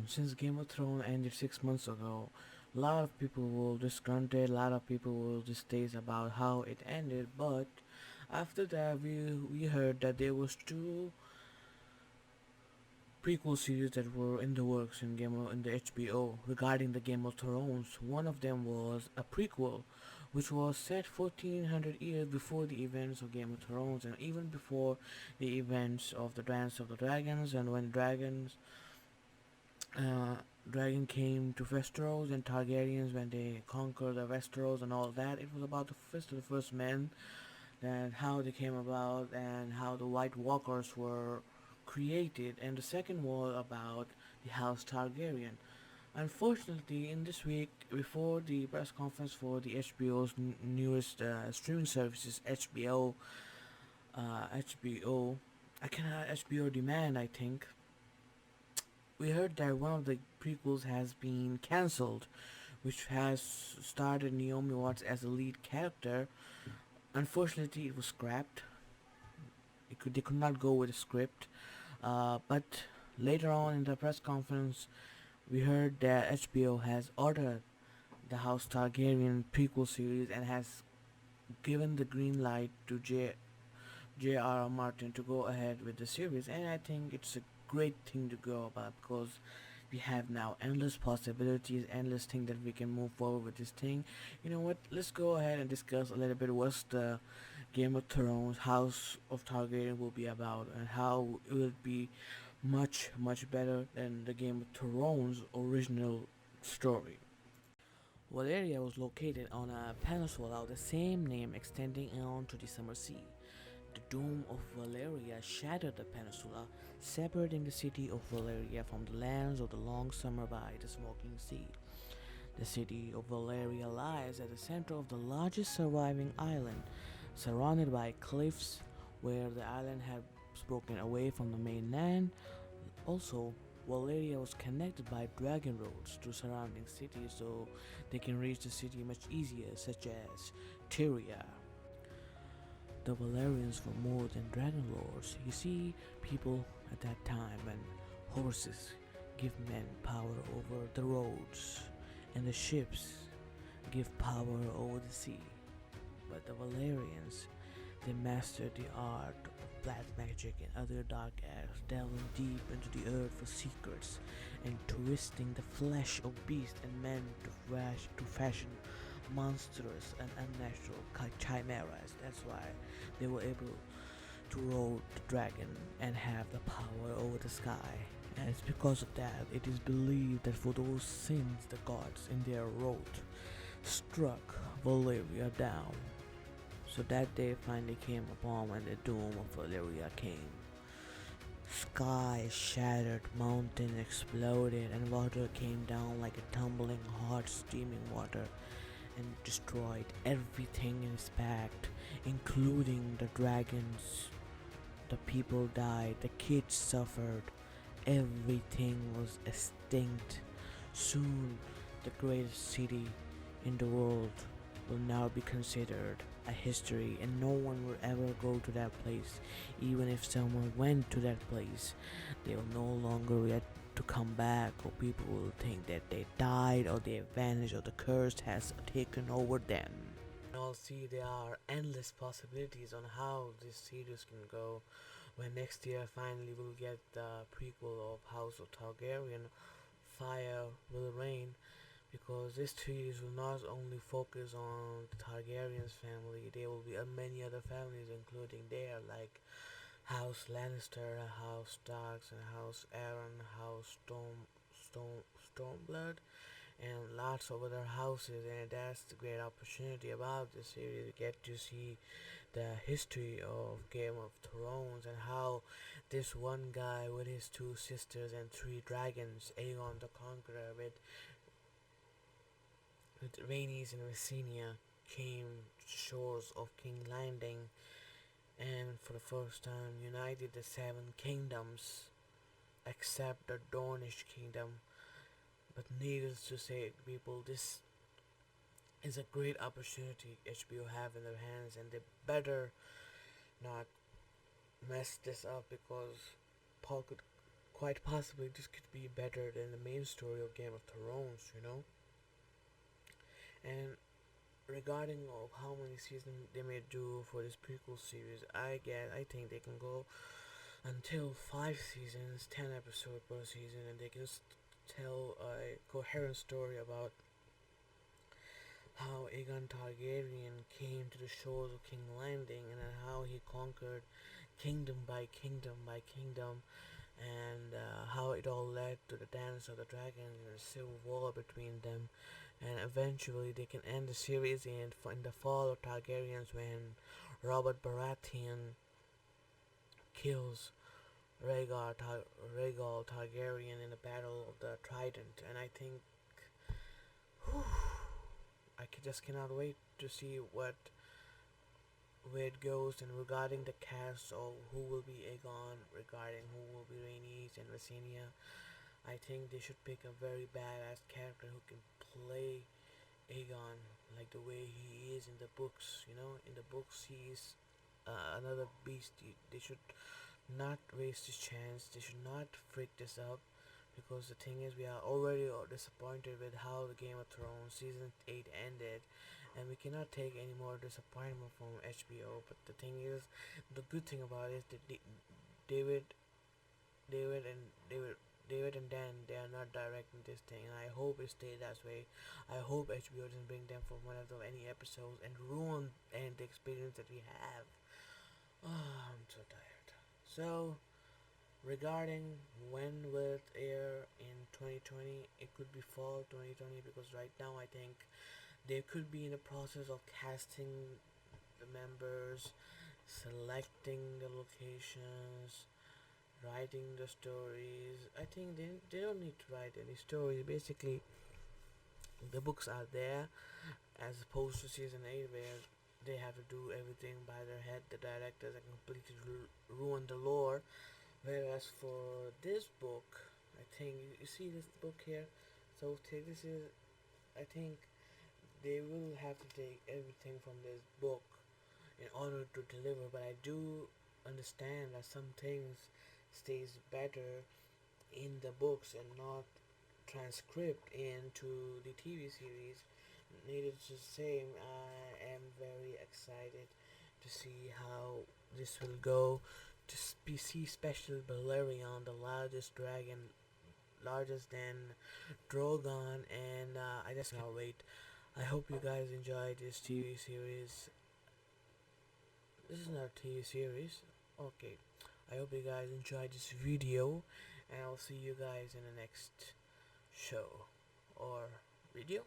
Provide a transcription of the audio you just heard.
Since Game of Thrones ended 6 months ago, a lot of people were disgruntled, a lot of people were distaste about how it ended, but after that we heard that there was two prequel series that were in the works in the HBO regarding the Game of Thrones. One of them was a prequel, which was set 1400 years before the events of Game of Thrones and even before the events of the Dance of the Dragons and when uh, dragon came to Westeros and Targaryens when they conquered the Westeros and all that. It was about the first men and how they came about and how the White Walkers were created, and the second was about the House Targaryen. Unfortunately, in this week, before the press conference for the HBO's newest streaming services, HBO, I cannot HBO Demand, I think, we heard that one of the prequels has been cancelled, which has started Naomi Watts as a lead character. Unfortunately, it was scrapped. They could not go with the script. But later on in the press conference, we heard that HBO has ordered the House Targaryen prequel series and has given the green light to J.R.R. Martin to go ahead with the series, and I think it's a great thing to go about because we have now endless possibilities, endless things that we can move forward with this thing. You know what? Let's go ahead and discuss a little bit what's the Game of Thrones House of Targaryen will be about and how it will be much better than the Game of Thrones original story. Valeria was located on a peninsula of the same name extending on to the Summer Sea. The Dome of Valeria shattered the peninsula, separating the city of Valeria from the lands of the long summer by the smoking sea. The city of Valeria lies at the center of the largest surviving island, surrounded by cliffs where the island had broken away from the mainland. Also, Valeria was connected by dragon roads to surrounding cities so they can reach the city much easier, such as Tyria. The Valerians were more than dragon lords. You see, people at that time when horses give men power over the roads and the ships give power over the sea. But the Valerians, they mastered the art of black magic and other dark arts, delving deep into the earth for secrets and twisting the flesh of beasts and men to fashion monstrous and unnatural chimeras. That's why they were able to rode the dragon and have the power over the sky. And it's because of that it is believed that for those sins the gods in their wrath struck Valeria down. So that day finally came upon when the doom of Valeria came. Sky shattered, mountain exploded, and water came down like a tumbling hot steaming water and destroyed everything in its path, including the dragons. The people died, the kids suffered, everything was extinct. Soon, the greatest city in the world will now be considered a history, and no one will ever go to that place. Even if someone went to that place, they will no longer get to come back, or people will think that they died or they vanished or the curse has taken over them. I'll see there are endless possibilities on how this series can go. When next year finally we'll get the prequel of House of Targaryen, Fire Will Reign, because this series will not only focus on the Targaryens family, there will be many other families including there like House Lannister, House Starks, and House Aaron, House Stormblood, and lots of other houses. And that's the great opportunity about this series. You get to see the history of Game of Thrones and how this one guy with his two sisters and three dragons, Aegon the Conqueror, with Rhaenys and Rhaenyra, came to the shores of King Landing and for the first time united the seven kingdoms except the Dornish kingdom. But needless to say, people, this is a great opportunity HBO have in their hands, and they better not mess this up because Paul could quite possibly this could be better than the main story of Game of Thrones, you know. And regarding of how many seasons they may do for this prequel series, I think they can go until 5 seasons, 10 episodes per season, and they can tell a coherent story about how Aegon Targaryen came to the shores of King Landing and how he conquered kingdom by kingdom by kingdom, and how it all led to the dance of the dragons and a civil war between them. And eventually they can end the series in the fall of Targaryens when Robert Baratheon kills Rhaegal Targaryen in the Battle of the Trident. And I think, whew, just cannot wait to see where it goes. And regarding the cast of who will be Aegon, regarding who will be Rhaenys and Visenya, I think they should pick a very badass character who can play Aegon like the way he is in the books. You know, in the books he's another beast. They should not waste this chance. They should not freak this up, because the thing is, we are already disappointed with how the Game of Thrones season 8 ended, and we cannot take any more disappointment from HBO. But the thing is, the good thing about it is that David, David and David. David and Dan, they are not directing this thing, and I hope it stays that way. I hope HBO doesn't bring them for one of the any episodes and ruin and the experience that we have. Oh, I'm so tired. So, regarding when will it air in 2020, it could be fall 2020, because right now I think they could be in the process of casting the members, selecting the locations, writing the stories. I think they don't need to write any stories. Basically, the books are there, as opposed to season 8 where they have to do everything by their head. The directors have completely ruined the lore. Whereas for this book, I think you see this book here. So this is, I think they will have to take everything from this book in order to deliver. But I do understand that some things stays better in the books and not transcript into the TV series. Needless to say, I am very excited to see how this will go. To see special Balerion, the largest dragon, largest than Drogon, and I just cannot wait. I hope you guys enjoyed this TV series. This is not a TV series. Okay. I hope you guys enjoyed this video, and I'll see you guys in the next show or video.